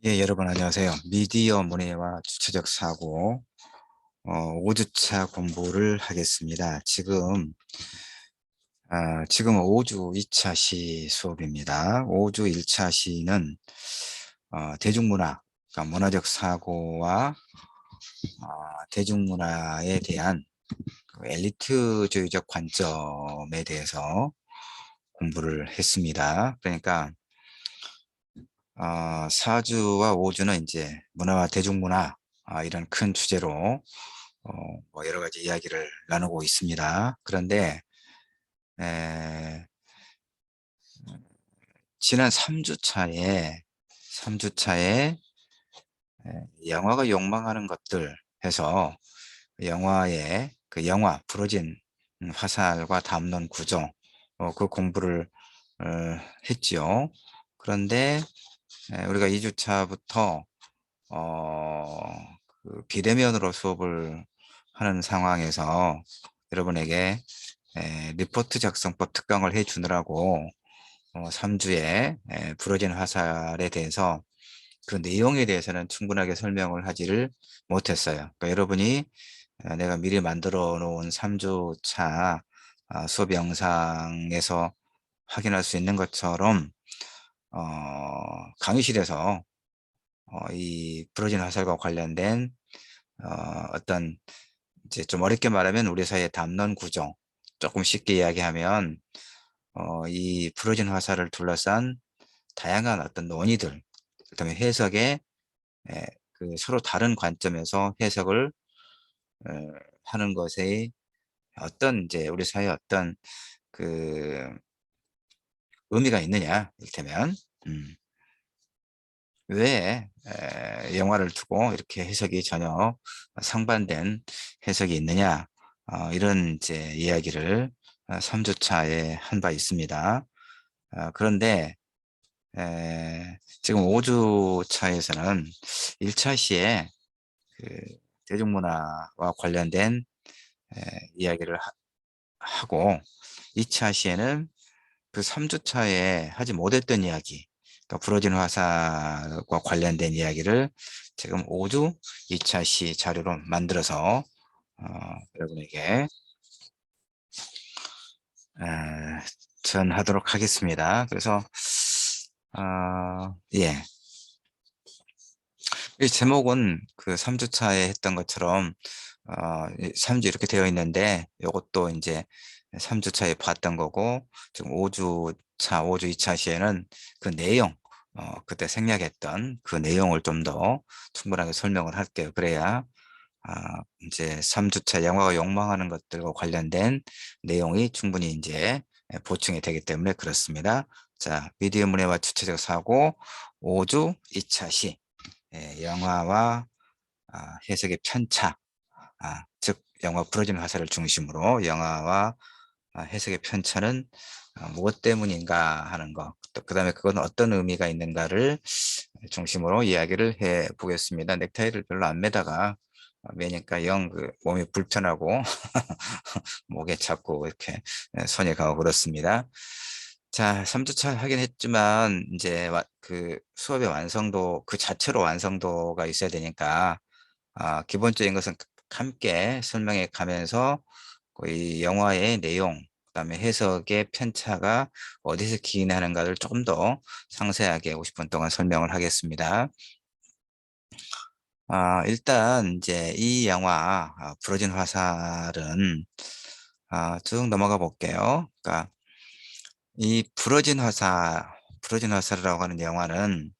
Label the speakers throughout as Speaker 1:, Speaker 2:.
Speaker 1: 예, 여러분 안녕하세요. 미디어 문해와 주체적 사고 5주차 공부를 하겠습니다. 지금 5주 2차 시 수업입니다. 5주 1차 시는 대중문화, 그러니까 문화적 사고와 대중문화에 대한 그 엘리트주의적 관점에 대해서 공부를 했습니다. 그러니까 4주와 5주는 이제 문화와 대중문화 이런 큰 주제로 뭐 여러 가지 이야기를 나누고 있습니다. 그런데 에, 지난 3주차에 영화가 욕망하는 것들 해서 영화의 그 영화 부러진 화살과 담론 구조 그 공부를 어, 했지요. 그런데 우리가 2주차부터 그 비대면으로 수업을 하는 상황에서 여러분에게 리포트 작성법 특강을 해 주느라고 3주에 부러진 화살에 대해서 그 내용에 대해서는 충분하게 설명을 하지를 못했어요. 그러니까 여러분이 내가 미리 만들어 놓은 3주차 수업 영상에서 확인할 수 있는 것처럼 강의실에서 이 부러진 화살과 관련된 어떤 이제 좀 어렵게 말하면 우리 사이의 담론 구조, 조금 쉽게 이야기하면 이 부러진 화살을 둘러싼 다양한 어떤 논의들, 그다음에 해석에 그 서로 다른 관점에서 해석을 에, 하는 것에 어떤 이제 우리 사회에 어떤 그 의미가 있느냐, 이를테면 왜 영화를 두고 이렇게 해석이 전혀 상반된 해석이 있느냐, 이런 이제 이야기를 3주차에 한 바 있습니다. 그런데 지금 5주차에서는 1차 시에 그 대중문화와 관련된 이야기를 하고 2차 시에는 그 3주차에 하지 못했던 이야기, 그러니까 부러진 화살과 관련된 이야기를 지금 5주 2차 시 자료로 만들어서 여러분에게 에, 전하도록 하겠습니다. 그래서 예, 이 제목은 그 3주차에 했던 것처럼 3주 이렇게 되어 있는데 이것도 이제 3주차에 봤던 거고 지금 5주 2차 시에는 그 내용 그때 생략했던 그 내용을 좀 더 충분하게 설명을 할게요. 그래야 이제 3주차 영화가 욕망하는 것들과 관련된 내용이 충분히 이제 보충이 되기 때문에 그렇습니다. 자, 미디어 문해와 주체적 사고 5주 2차 시 영화와 해석의 편차, 즉 영화 부러진 화살을 중심으로 영화와 해석의 편차는 무엇 때문인가 하는 것, 또 그다음에 그건 어떤 의미가 있는가를 중심으로 이야기를 해 보겠습니다. 넥타이를 별로 안 매다가 매니까 영 그 몸이 불편하고 목에 자꾸 이렇게 손이 가고 그렇습니다. 자, 3주차 하긴 했지만 이제 그 수업의 완성도 그 자체로 완성도가 있어야 되니까 기본적인 것은 함께 설명해 가면서 이 영화의 내용, 그다음에 해석의 편차가 어디서 기인하는가를 조금 더 상세하게 50분 동안 설명을 하겠습니다. 일단 이제 이 영화 부러진 화살은 쭉 넘어가 볼게요. 그러니까 이 부러진 화살이라고 하는 영화는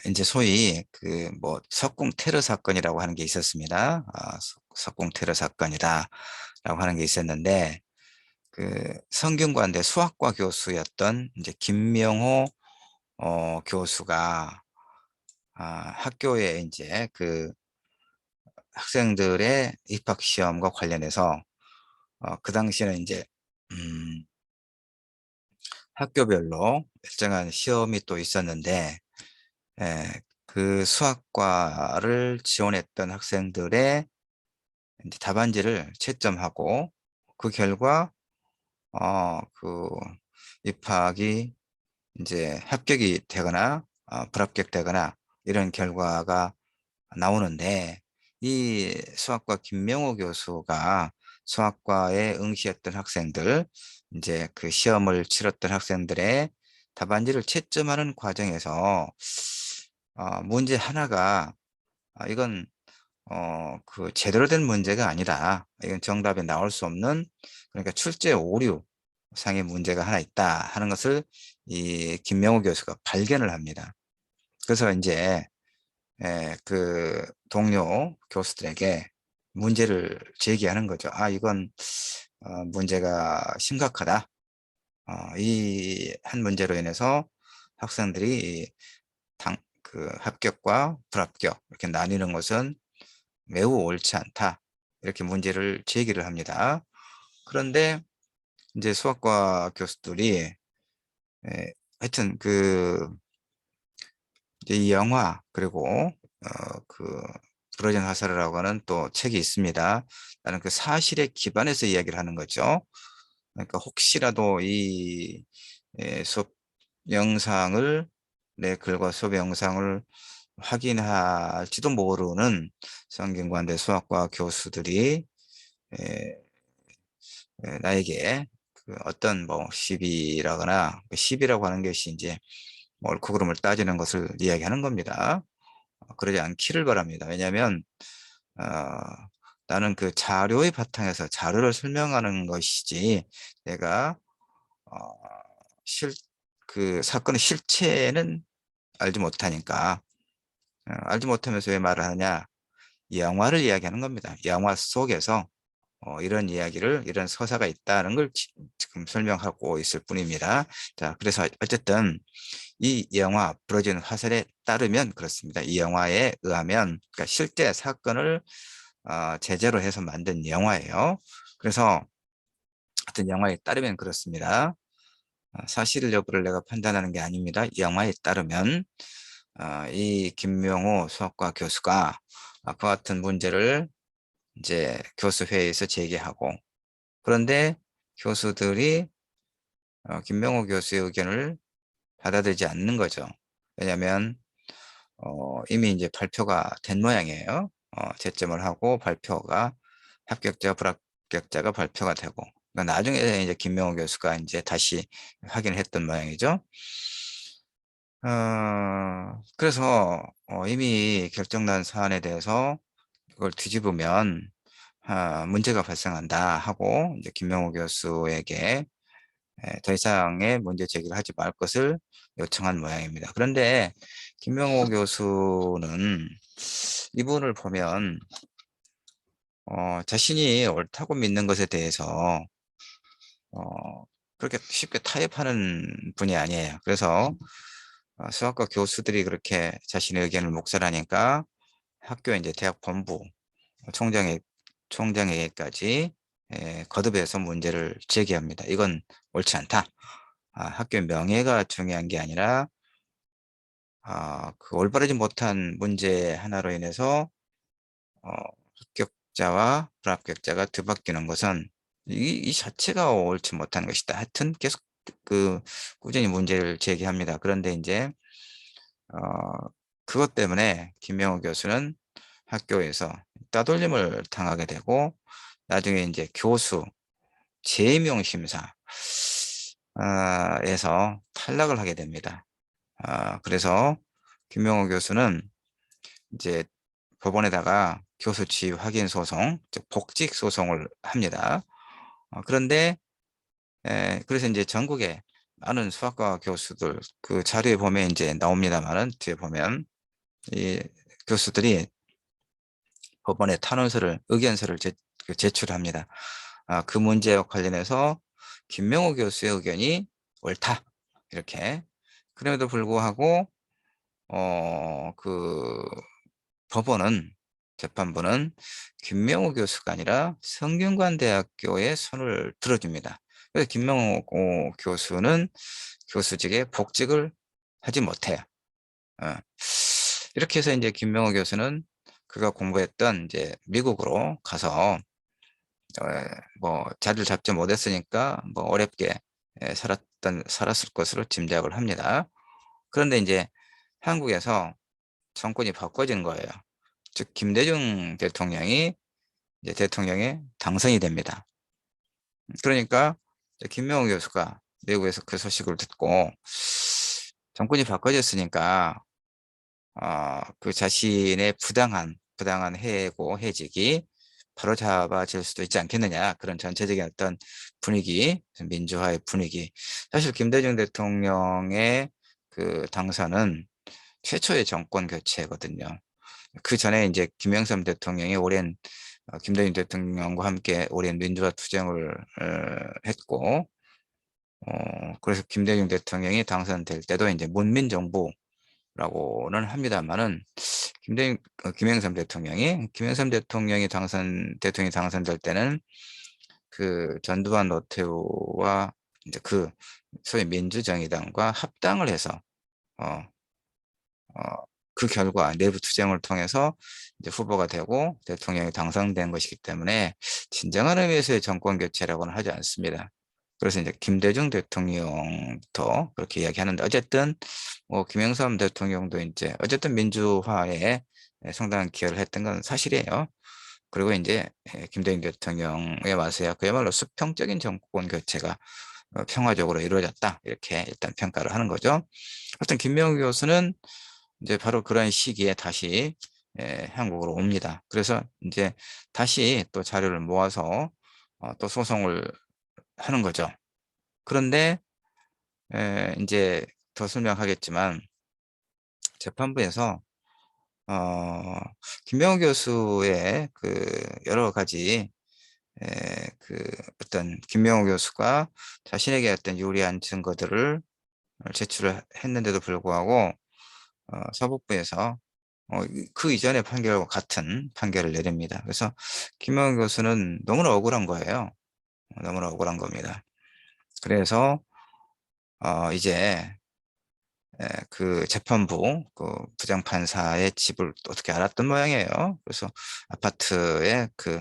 Speaker 1: 이제 소위 그 뭐 석궁 테러 사건이라고 하는 게 있었습니다. 석궁 테러 사건이다라고 하는 게 있었는데 그 성균관대 수학과 교수였던 이제 김명호 교수가 학교에 이제 그 학생들의 입학 시험과 관련해서 그 당시에는 이제 음, 학교별로 일정한 시험이 또 있었는데 그 수학과를 지원했던 학생들의 이제 답안지를 채점하고 그 결과 그 입학이 이제 합격이 되거나 불합격되거나 이런 결과가 나오는데, 이 수학과 김명호 교수가 수학과에 응시했던 학생들, 이제 그 시험을 치렀던 학생들의 답안지를 채점하는 과정에서 문제 하나가 이건 그 제대로 된 문제가 아니다. 이건 정답에 나올 수 없는, 그러니까 출제 오류 상의 문제가 하나 있다 하는 것을 이 김명호 교수가 발견을 합니다. 그래서 이제 그 동료 교수들에게 문제를 제기하는 거죠. 이건 문제가 심각하다. 이 한 문제로 인해서 학생들이 그 합격과 불합격 이렇게 나뉘는 것은 매우 옳지 않다. 이렇게 문제를 제기를 합니다. 그런데 이제 수학과 교수들이 하여튼 그 이제 이 영화, 그리고 그 부러진 화살이라고 하는 또 책이 있습니다. 나는 그 사실에 기반해서 이야기를 하는 거죠. 그러니까 혹시라도 이 수업 영상을, 내 글과 수업 영상을 확인할지도 모르는 성균관대 수학과 교수들이 에, 나에게 그 어떤 뭐 시비라거나, 그 시비라고 하는 것이 이제 뭐 옳고 그름을 따지는 것을 이야기하는 겁니다. 그러지 않기를 바랍니다. 왜냐하면 어, 나는 그 자료의 바탕에서 자료를 설명하는 것이지, 내가 어, 실, 그 사건의 실체는 알지 못하니까. 알지 못하면서 왜 말을 하느냐, 영화를 이야기하는 겁니다. 영화 속에서 이런 이야기를, 이런 서사가 있다는 걸 지금 설명하고 있을 뿐입니다. 자, 그래서 어쨌든 이 영화 부러진 화살에 따르면 그렇습니다. 이 영화에 의하면, 그러니까 실제 사건을 제재로 해서 만든 영화예요. 그래서 어떤 영화에 따르면 그렇습니다. 사실 여부를 내가 판단하는 게 아닙니다. 이 영화에 따르면 이 김명호 수학과 교수가 그와 같은 문제를 이제 교수회의에서 제기하고, 그런데 교수들이 김명호 교수의 의견을 받아들이지 않는 거죠. 왜냐하면 이미 이제 발표가 된 모양이에요. 채점을 하고 발표가, 합격자 불합격자가 발표가 되고, 그러니까 나중에 이제 김명호 교수가 이제 다시 확인을 했던 모양이죠. 그래서 이미 결정난 사안에 대해서 그걸 뒤집으면 문제가 발생한다 하고, 이제 김명호 교수에게 더 이상의 문제 제기를 하지 말 것을 요청한 모양입니다. 그런데 김명호 교수는 이분을 보면 자신이 옳다고 믿는 것에 대해서 어, 그렇게 쉽게 타협하는 분이 아니에요. 그래서 수학과 교수들이 그렇게 자신의 의견을 묵살하니까 학교 이제 대학 본부 총장에 총장에게까지 거듭해서 문제를 제기합니다. 이건 옳지 않다. 학교의 명예가 중요한 게 아니라 그 올바르지 못한 문제 하나로 인해서 어, 합격자와 불합격자가 뒤바뀌는 것은 이 자체가 옳지 못한 것이다. 하여튼 계속 그 꾸준히 문제를 제기합니다. 그런데 이제 어, 그것 때문에 김명호 교수는 학교에서 따돌림을 당하게 되고, 나중에 이제 교수 재임용 심사 에서 탈락을 하게 됩니다. 그래서 김명호 교수는 이제 법원에다가 교수 지위 확인 소송, 즉 복직 소송을 합니다. 그런데 그래서 이제 전국에 많은 수학과 교수들, 그 자료에 보면 이제 나옵니다만은, 뒤에 보면 이 교수들이 법원에 탄원서를, 의견서를 제출합니다. 그 문제와 관련해서 김명호 교수의 의견이 옳다. 이렇게. 그럼에도 불구하고 그 법원은, 재판부는 김명호 교수가 아니라 성균관대학교의 손을 들어줍니다. 그래서 김명호 교수는 교수직에 복직을 하지 못해요. 어. 이렇게 해서 이제 김명호 교수는 그가 공부했던 이제 미국으로 가서 어, 뭐 자리를 잡지 못했으니까 뭐 어렵게 살았을 것으로 짐작을 합니다. 그런데 이제 한국에서 정권이 바꿔진 거예요. 즉 김대중 대통령이 이제 대통령에 당선이 됩니다. 그러니까 이제 김명우 교수가 미국에서 그 소식을 듣고 정권이 바꿔졌으니까 그 자신의 부당한 해고 해직이 바로잡아질 수도 있지 않겠느냐, 그런 전체적인 어떤 분위기, 민주화의 분위기. 사실 김대중 대통령의 그 당선은 최초의 정권 교체거든요. 그 전에 이제 김영삼 대통령이 김대중 대통령과 함께 오랜 민주화 투쟁을 했고, 그래서 김대중 대통령이 당선될 때도 이제 문민정부라고는 합니다만은, 김영삼 대통령이 당선될 때는 그 전두환 노태우와 이제 그 소위 민주정의당과 합당을 해서 어, 어, 그 결과 내부 투쟁을 통해서 이제 후보가 되고 대통령이 당선된 것이기 때문에 진정한 의미에서의 정권 교체라고는 하지 않습니다. 그래서 이제 김대중 대통령부터 그렇게 이야기하는데, 어쨌든 뭐 김영삼 대통령도 이제 어쨌든 민주화에 상당한 기여를 했던 건 사실이에요. 그리고 이제 김대중 대통령에 와서야 그야말로 수평적인 정권 교체가 평화적으로 이루어졌다, 이렇게 일단 평가를 하는 거죠. 하여튼 김명우 교수는 이제 바로 그런 시기에 다시 한국으로 옵니다. 그래서 이제 다시 또 자료를 모아서 또 소송을 하는 거죠. 그런데 이제 더 설명하겠지만, 재판부에서 어, 김명우 교수의 그 여러 가지 그 어떤 김명우 교수가 자신에게 어떤 유리한 증거들을 제출을 했는데도 불구하고 사법부에서 그 이전의 판결과 같은 판결을 내립니다. 그래서 김명우 교수는 너무나 억울한 거예요. 너무나 억울한 겁니다. 그래서 이제 그 재판부 그 부장판사의 집을 또 어떻게 알았던 모양이에요. 그래서 아파트의 그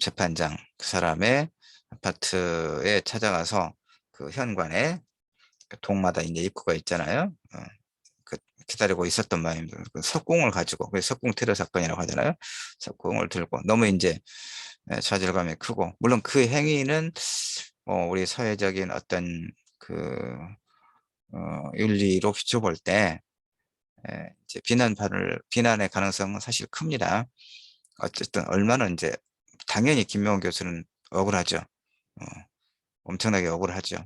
Speaker 1: 재판장 그 사람의 아파트에 찾아가서 그 현관에 그 동마다 이제 입구가 있잖아요. 그 기다리고 있었던 모양입니다. 그 석궁을 가지고, 그 석궁 테러 사건이라고 하잖아요. 석궁을 들고 너무 이제 좌절감이 크고, 물론 그 행위는 우리 사회적인 어떤 그 윤리로 비춰볼 때 이제 비난의 가능성은 사실 큽니다. 어쨌든 얼마나 이제 당연히 김명훈 교수는 억울하죠. 어, 엄청나게 억울하죠.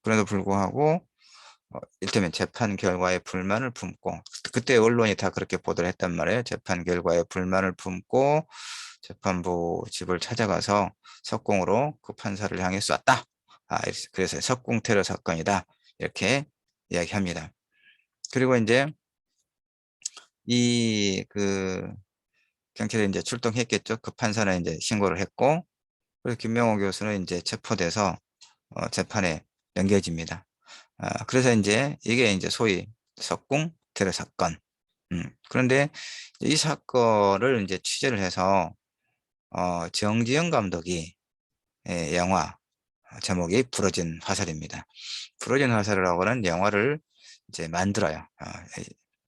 Speaker 1: 그래도 불구하고 일테면 재판 결과에 불만을 품고, 그때 언론이 다 그렇게 보도를 했단 말이에요. 재판 결과에 불만을 품고 재판부 집을 찾아가서 석궁으로 그 판사를 향해 쐈다. 그래서 석궁 테러 사건이다, 이렇게 이야기합니다. 그리고 이제 이 그 경찰에 이제 출동했겠죠. 그 판사는 이제 신고를 했고, 그래서 김명호 교수는 이제 체포돼서 재판에 넘겨집니다. 그래서 이제 이게 이제 소위 석궁 테러 사건. 그런데 이 사건을 이제 취재를 해서 정지영 감독이 영화 제목이 부러진 화살입니다. 부러진 화살이라고 하는 영화를 이제 만들어요.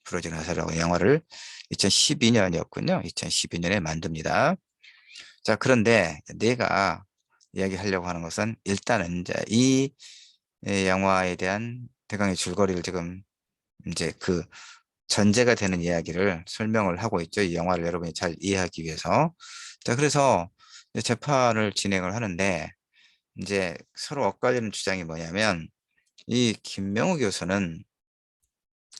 Speaker 1: 부러진 화살이라고 영화를 2012년이었군요. 2012년에 만듭니다. 자, 그런데 내가 이야기하려고 하는 것은, 일단은 이제 이 영화에 대한 대강의 줄거리를 지금 이제 그 전제가 되는 이야기를 설명을 하고 있죠. 이 영화를 여러분이 잘 이해하기 위해서. 자, 그래서 이제 재판을 진행을 하는데, 이제 서로 엇갈리는 주장이 뭐냐면, 이 김명우 교수는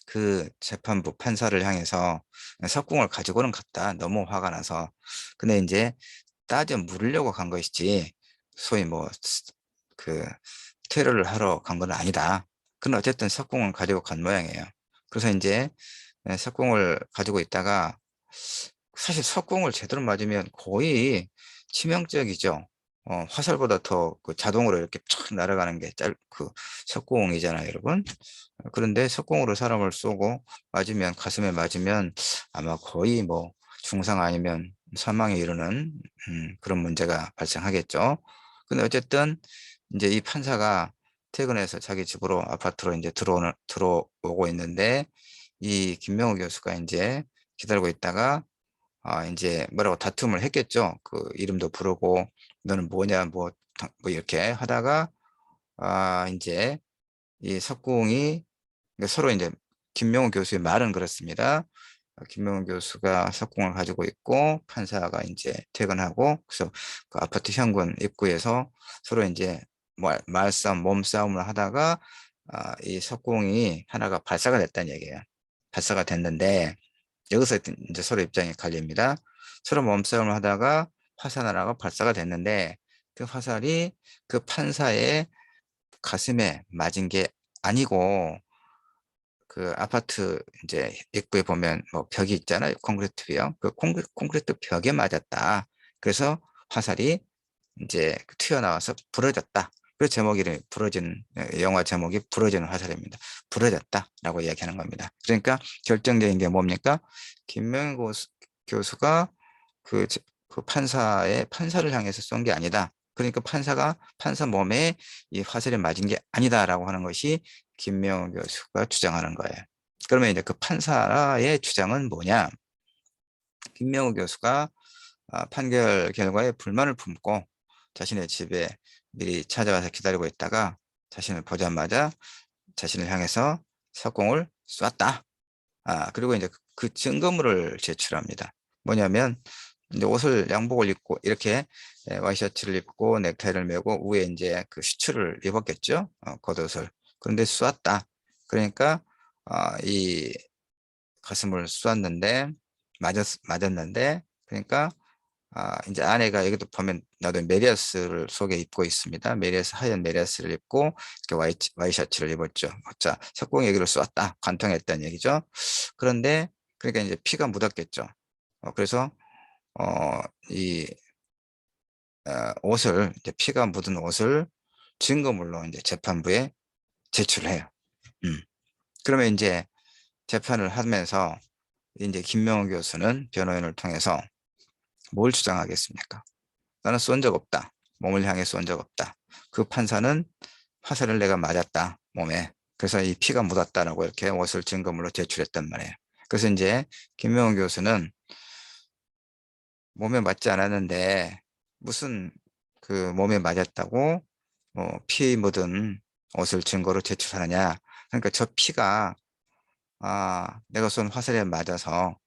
Speaker 1: 그 재판부 판사를 향해서 석궁을 가지고는 갔다, 너무 화가 나서. 근데 이제 따져 물으려고 간 것이지, 소위 뭐 그 테러를 하러 간 건 아니다. 근데 어쨌든 석궁을 가지고 간 모양이에요. 그래서 이제 석궁을 가지고 있다가, 사실 석궁을 제대로 맞으면 거의 치명적이죠. 화살보다 더 그 자동으로 이렇게 촥 날아가는 게 그 석궁이잖아요, 여러분. 그런데 석궁으로 사람을 쏘고 맞으면, 가슴에 맞으면 아마 거의 뭐 중상 아니면 사망에 이르는 그런 문제가 발생하겠죠. 근데 어쨌든 이제 이 판사가 퇴근해서 자기 집으로, 아파트로 이제 들어오고 있는데, 이 김명우 교수가 이제 기다리고 있다가 이제 뭐라고 다툼을 했겠죠. 그 이름도 부르고 너는 뭐냐 뭐 이렇게 하다가 이제 이 석궁이 서로 이제 김명우 교수의 말은 그렇습니다. 김명우 교수가 석궁을 가지고 있고 판사가 이제 퇴근하고 그래서 그 아파트 현관 입구에서 서로 이제 말싸움, 몸싸움을 하다가 이 석궁이 하나가 발사가 됐다는 얘기예요. 발사가 됐는데 여기서 이제 서로 입장이 갈립니다. 서로 몸싸움을 하다가 화살 하나가 발사가 됐는데 그 화살이 그 판사의 가슴에 맞은 게 아니고 그 아파트 이제 입구에 보면 뭐 벽이 있잖아요. 콘크리트 벽. 그 콘크리트 벽에 맞았다. 그래서 화살이 이제 튀어나와서 부러졌다. 그 제목이 부러진 영화 제목이 부러지는 화살입니다. 부러졌다라고 이야기하는 겁니다. 그러니까 결정적인 게 뭡니까? 김명희 교수가 그, 그 판사를 향해서 쏜 게 아니다. 그러니까 판사 몸에 이 화살이 맞은 게 아니다라고 하는 것이 김명호 교수가 주장하는 거예요. 그러면 이제 그 판사의 주장은 뭐냐? 김명호 교수가 판결 결과에 불만을 품고 자신의 집에 미리 찾아와서 기다리고 있다가 자신을 보자마자 자신을 향해서 석공을 쐈다. 그리고 이제 그 증거물을 제출합니다. 뭐냐면 이제 옷을 양복을 입고 이렇게 와이셔츠를 입고 넥타이를 메고 위에 이제 그 슈츠를 입었겠죠. 겉옷을. 그런데 쏘았다. 그러니까 이 가슴을 쏘았는데 맞았는데 그러니까 이제 아내가 여기도 보면 나도 메리아스를 속에 입고 있습니다. 메리아스 하얀 메리아스를 입고 이렇게 와이셔츠를 입었죠. 자, 석궁이 여기를 쏘았다. 관통했다는 얘기죠. 그런데 그러니까 이제 피가 묻었겠죠. 그래서 이 옷을 이제 피가 묻은 옷을 증거물로 이제 재판부에 제출해요. 음. 그러면 이제 재판을 하면서 이제 김명호 교수는 변호인을 통해서 뭘 주장하겠습니까? 나는 쏜 적 없다. 몸을 향해 쏜 적 없다. 그 판사는 화살을 내가 맞았다. 몸에. 그래서 이 피가 묻었다라고 이렇게 옷을 증거물로 제출했단 말이에요. 그래서 이제 김명호 교수는 몸에 맞지 않았는데 무슨 그 몸에 맞았다고 피 묻은 옷을 증거로 제출하느냐. 그러니까 저 피가 내가 쏜 화살에 맞아서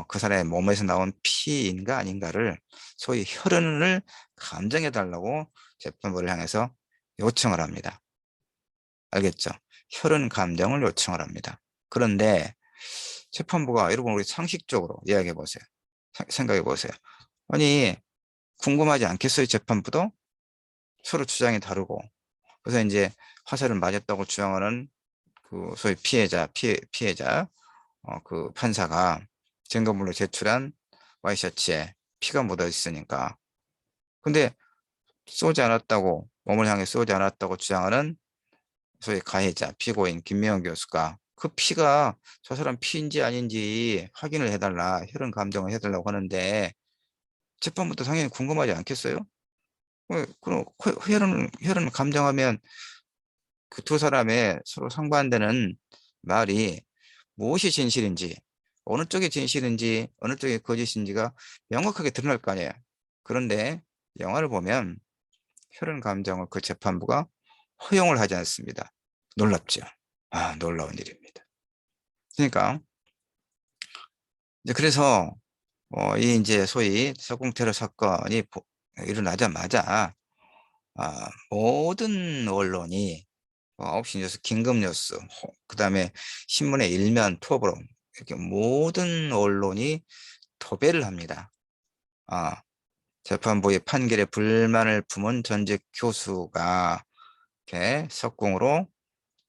Speaker 1: 그 사람의 몸에서 나온 피인가 아닌가를 소위 혈흔을 감정해 달라고 재판부를 향해서 요청을 합니다. 알겠죠? 혈흔 감정을 요청을 합니다. 그런데 재판부가 여러분 우리 상식적으로 이야기해 보세요. 생각해 보세요. 아니 궁금하지 않겠어요? 재판부도 서로 주장이 다르고 그래서 이제 화살을 맞았다고 주장하는 그 소위 피해자 그 판사가 증거물로 제출한 와이셔츠에 피가 묻어 있으니까 근데 쏘지 않았다고 몸을 향해 쏘지 않았다고 주장하는 소위 가해자 피고인 김명현 교수가 그 피가 저 사람 피인지 아닌지 확인을 해달라 혈흔 감정을 해달라고 하는데 재판부도 당연히 궁금하지 않겠어요? 그럼 혈흔 감정하면 그 두 사람의 서로 상반되는 말이 무엇이 진실인지, 어느 쪽이 진실인지, 어느 쪽이 거짓인지가 명확하게 드러날 거 아니에요. 그런데 영화를 보면 혈흔 감정을 그 재판부가 허용을 하지 않습니다. 놀랍죠? 놀라운 일입니다. 그러니까, 이제 그래서, 이 이제 소위 석궁 테러 사건이 일어나자마자, 모든 언론이 9시 뉴스, 긴급 뉴스, 그다음에 신문의 일면 톱으로 이렇게 모든 언론이 도배를 합니다. 재판부의 판결에 불만을 품은 전직 교수가 이렇게 석궁으로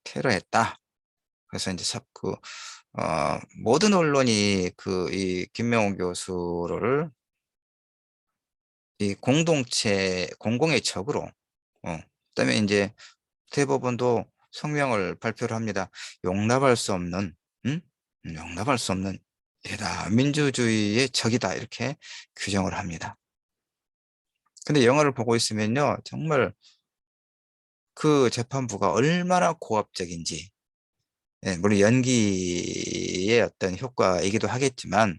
Speaker 1: 테러했다. 그래서 이제 모든 언론이 이 김명호 교수를 이 공공의 적으로, 그다음에 이제 대법원도 성명을 발표를 합니다. 용납할 수 없는, 음? 용납할 수 없는 일이다. 민주주의의 적이다. 이렇게 규정을 합니다. 근데 영화를 보고 있으면요. 정말 그 재판부가 얼마나 고압적인지, 물론 방지의 어떤 효과이기도 하겠지만,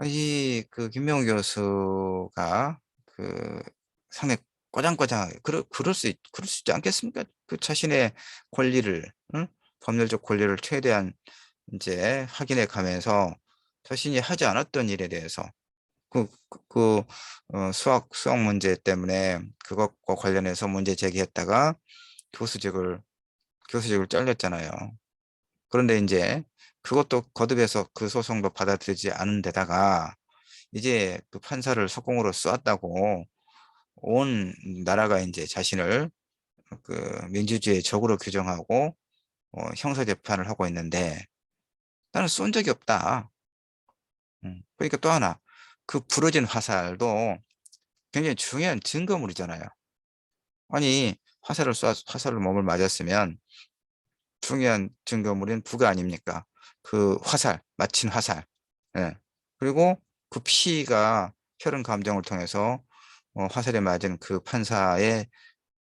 Speaker 1: 이 김명우 교수가 그 상당히 꼬장꼬장하게 그럴 수 있지 않겠습니까? 그 자신의 권리를, 응? 법률적 권리를 최대한 이제 확인해 가면서 자신이 하지 않았던 일에 대해서 그, 그, 그, 수학 문제 때문에 그것과 관련해서 문제 제기했다가 교수직을, 교수직을 잘렸잖아요. 그런데 이제 그것도 거듭해서 그 소송도 받아들이지 않은 데다가 이제 그 판사를 석공으로 쏘았다고 온 나라가 이제 자신을 그 민주주의의 적으로 규정하고 형사재판을 하고 있는데 나는 쏜 적이 없다. 그러니까 또 하나, 그 부러진 화살도 굉장히 중요한 증거물이잖아요. 아니, 화살로 몸을 맞았으면 중요한 증거물인 부가 아닙니까? 그 화살, 맞힌 화살. 예. 그리고 그 피가 혈흔 감정을 통해서 화살에 맞은 그 판사의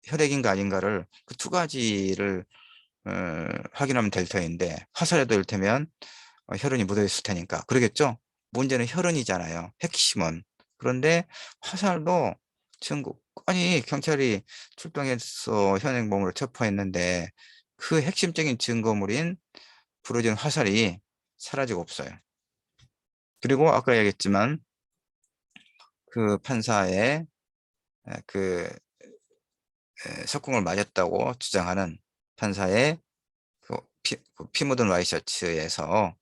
Speaker 1: 혈액인가 아닌가를 그 두 가지를 어, 확인하면 될 터인데 화살에도 이를테면 혈흔이 묻어 있을 테니까 그러겠죠? 문제는 혈흔이잖아요. 핵심은. 그런데 화살도 증거 아니 경찰이 출동해서 현행범으로 체포했는데 그 핵심적인 증거물인 부러진 화살이 사라지고 없어요. 그리고 아까 얘기했지만 그 판사의 그 석궁을 맞았다고 주장하는 판사의 그 피 묻은 와이셔츠에서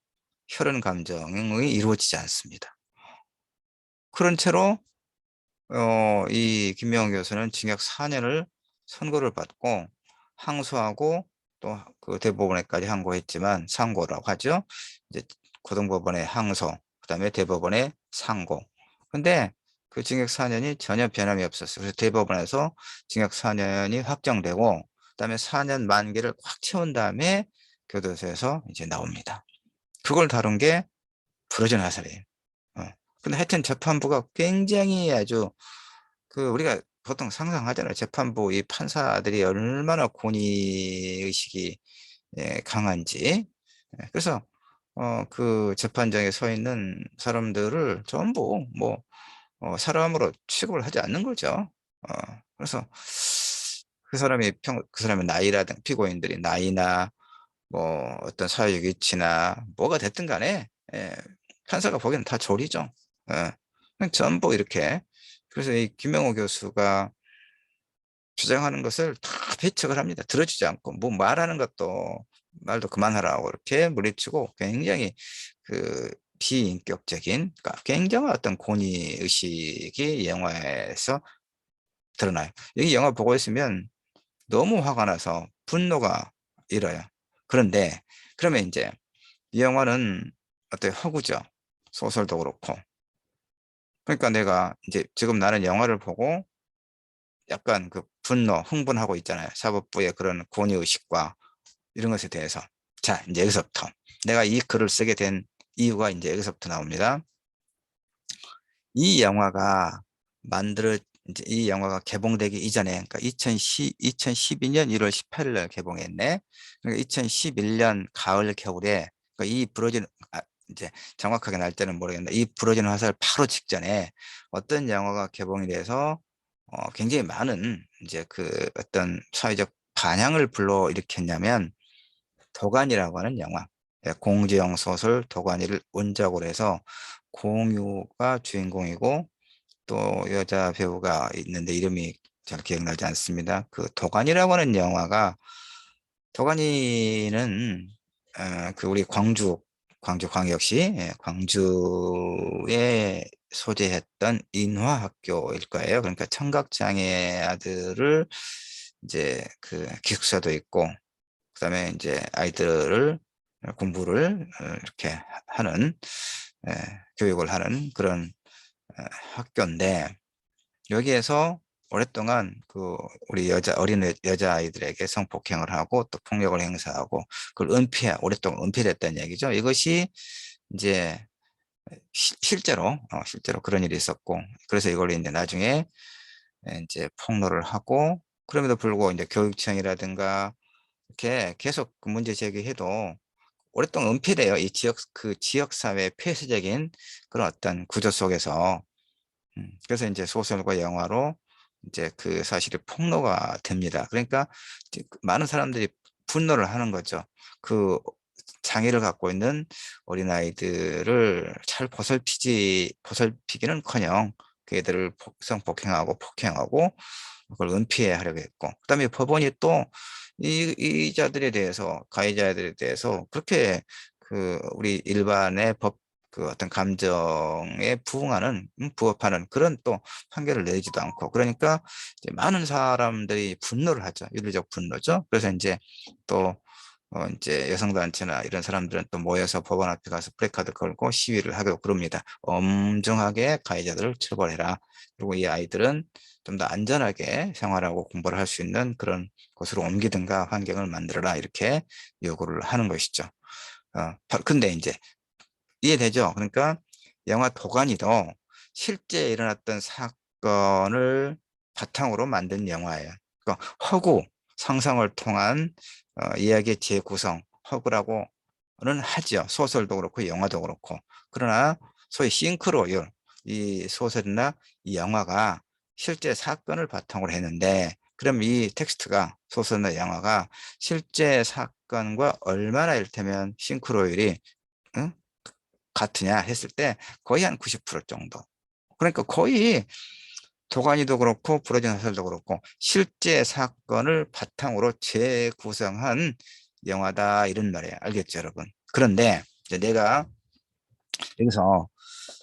Speaker 1: 혈흔 감정이 이루어지지 않습니다. 그런 채로 이 김명훈 교수는 징역 4년을 선고를 받고 항소하고 또 그 대법원에까지 항고했지만 상고라고 하죠. 이제 고등법원에 항소, 그다음에 대법원에 상고. 근데 그 징역 4년이 전혀 변함이 없었어요. 그래서 대법원에서 징역 4년이 확정되고 그다음에 4년 만기를 꽉 채운 다음에 교도소에서 이제 나옵니다. 그걸 다룬 게 부러진 화살이에요. 어. 근데 하여튼 재판부가 굉장히 아주 우리가 보통 상상하잖아요. 재판부 이 판사들이 얼마나 권위 의식이 강한지. 그래서 그 재판장에 서 있는 사람들을 전부 뭐 사람으로 취급을 하지 않는 거죠. 그래서 그 사람의 나이라든 피고인들이 나이나 뭐 어떤 사회적 위치나 뭐가 됐든 간에 판사가 보기에는 다 졸이죠. 예. 그냥 전부 이렇게. 그래서 이 김명호 교수가 주장하는 것을 다 배척을 합니다. 들어주지 않고 뭐 말하는 것도 말도 그만하라고 이렇게 물리치고 굉장히 그 비인격적인 그러니까 굉장한 어떤 권위 의식이 영화에서 드러나요. 이 영화 보고 있으면 너무 화가 나서 분노가 일어요. 그런데 그러면 이제 이 영화는 어때 허구죠. 소설도 그렇고. 그러니까 내가 이제 지금 나는 영화를 보고 약간 그 분노, 흥분하고 있잖아요. 사법부의 그런 권위의식과 이런 것에 대해서. 자, 이제 여기서부터. 내가 이 글을 쓰게 된 이유가 이제 여기서부터 나옵니다. 이 영화가 만들어, 이제 이 영화가 개봉되기 이전에, 그러니까 2012년 1월 18일 날 개봉했네. 그러니까 2011년 가을, 겨울에, 그러니까 이 부러진, 이제 정확하게 날짜는 모르겠는데, 이 부러진 화살 바로 직전에 어떤 영화가 개봉이 돼서 굉장히 많은 이제 그 어떤 사회적 반향을 불러일으켰냐면 도가니라고 하는 영화. 공지영 소설 도가니를 원작으로 해서 공유가 주인공이고 또 여자 배우가 있는데 이름이 잘 기억나지 않습니다. 그 도가니라고 하는 영화가 도가니는 그 우리 광주광역시 광주에 소재했던 인화학교일 거예요. 그러니까 청각장애 아들을 이제 그 기숙사도 있고 그다음에 이제 아이들을 공부를 이렇게 하는 에, 교육을 하는 그런 학교인데 여기에서 오랫동안 그 우리 어린 여자 아이들에게 성폭행을 하고 또 폭력을 행사하고 그걸 오랫동안 은폐됐다는 얘기죠. 이것이 이제 실제로 그런 일이 있었고 그래서 이걸 이제 나중에 이제 폭로를 하고 그럼에도 불구하고 이제 교육청이라든가 이렇게 계속 그 문제 제기해도 오랫동안 은폐돼요. 이 지역 사회의 폐쇄적인 그런 어떤 구조 속에서. 그래서 이제 소설과 영화로 이제 그 사실이 폭로가 됩니다. 그러니까 이제 많은 사람들이 분노를 하는 거죠. 그 장애를 갖고 있는 어린아이들을 잘 보살피기는커녕 그 애들을 성폭행하고 폭행하고 그걸 은폐해야 하려고 했고, 그다음에 법원이 또 이자들에 대해서, 가해자들에 대해서 그렇게 우리 일반의 그 어떤 감정에 부합하는 그런 또 판결을 내지도 않고, 그러니까 이제 많은 사람들이 분노를 하죠. 윤리적 분노죠. 그래서 이제 또 이제 여성단체나 이런 사람들은 또 모여서 법원 앞에 가서 플래카드 걸고 시위를 하고 그럽니다. 엄중하게 가해자들을 처벌해라. 그리고 이 아이들은 좀 더 안전하게 생활하고 공부를 할 수 있는 그런 곳으로 옮기든가 환경을 만들어라. 이렇게 요구를 하는 것이죠. 근데 이제 이해되죠? 그러니까 영화 도가니도 실제 일어났던 사건을 바탕으로 만든 영화예요. 그러니까 허구, 상상을 통한 이야기의 재구성, 허구라고는 하죠. 소설도 그렇고 영화도 그렇고. 그러나 소위 싱크로율, 이 소설이나 이 영화가 실제 사건을 바탕으로 했는데, 그럼 이 텍스트가, 소설이나 영화가 실제 사건과 얼마나 이를테면 싱크로율이 응? 같으냐 했을 때 거의 한 90% 정도. 그러니까 거의 도가니도 그렇고 부러진 화살도 그렇고 실제 사건을 바탕으로 재구성한 영화다, 이런 말이에요. 알겠죠, 여러분? 그런데 이제 내가 여기서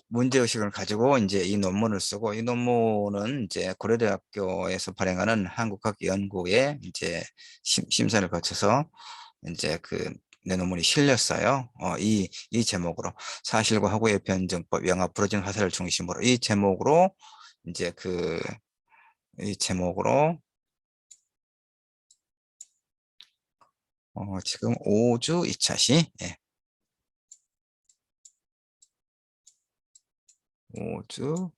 Speaker 1: 문제의식을 가지고 이제 이 논문을 쓰고, 이 논문은 이제 고려대학교에서 발행하는 한국학연구에 이제 심사를 거쳐서 이제 내 논문이 실렸어요. 이 제목으로 사실과 허구의 변증법, 영화 부러진 화살을 중심으로, 이 제목으로 이제 이 제목으로 지금 5주 2차 시, 예, 5주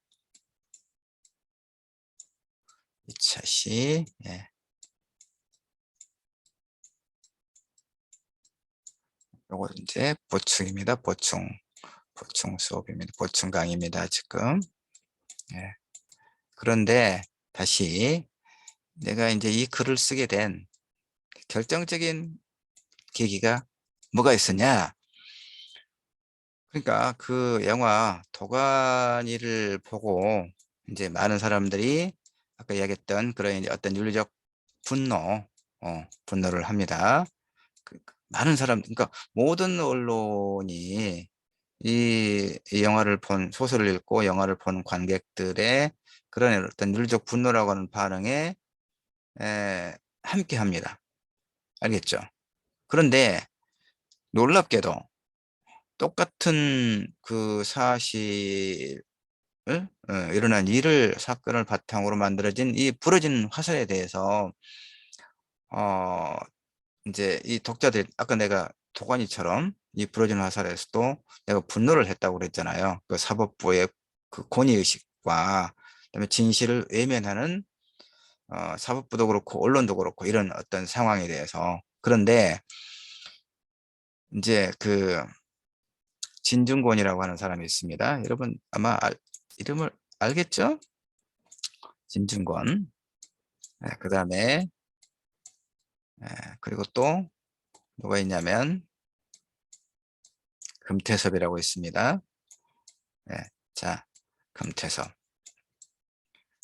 Speaker 1: 2차 시, 예, 요거 이제 보충입니다. 보충 수업입니다. 보충 강의입니다. 지금. 예. 그런데 다시 내가 이제 이 글을 쓰게 된 결정적인 계기가 뭐가 있었냐? 그러니까 그 영화 도가니를 보고 이제 많은 사람들이 아까 이야기했던 그런 이제 어떤 윤리적 분노, 분노를 합니다. 많은 사람, 그러니까 모든 언론이 이 영화를 소설을 읽고 영화를 본 관객들의 그런 어떤 윤리적 분노라고 하는 반응에 함께 합니다. 알겠죠? 그런데 놀랍게도 똑같은 그 사실을, 일어난 사건을 바탕으로 만들어진 이 부러진 화살에 대해서, 어, 이제 이 독자들, 아까 내가 도가니처럼 이 부러진 화살에서도 내가 분노를 했다고 그랬잖아요. 그 사법부의 그 권위의식과 그다음에 진실을 외면하는 사법부도 그렇고 언론도 그렇고 이런 어떤 상황에 대해서. 그런데 이제 진중권이라고 하는 사람이 있습니다. 여러분 아마 이름을 알겠죠? 진중권. 그다음에 그리고 또 누가 있냐면 금태섭이라고 있습니다. 자, 금태섭.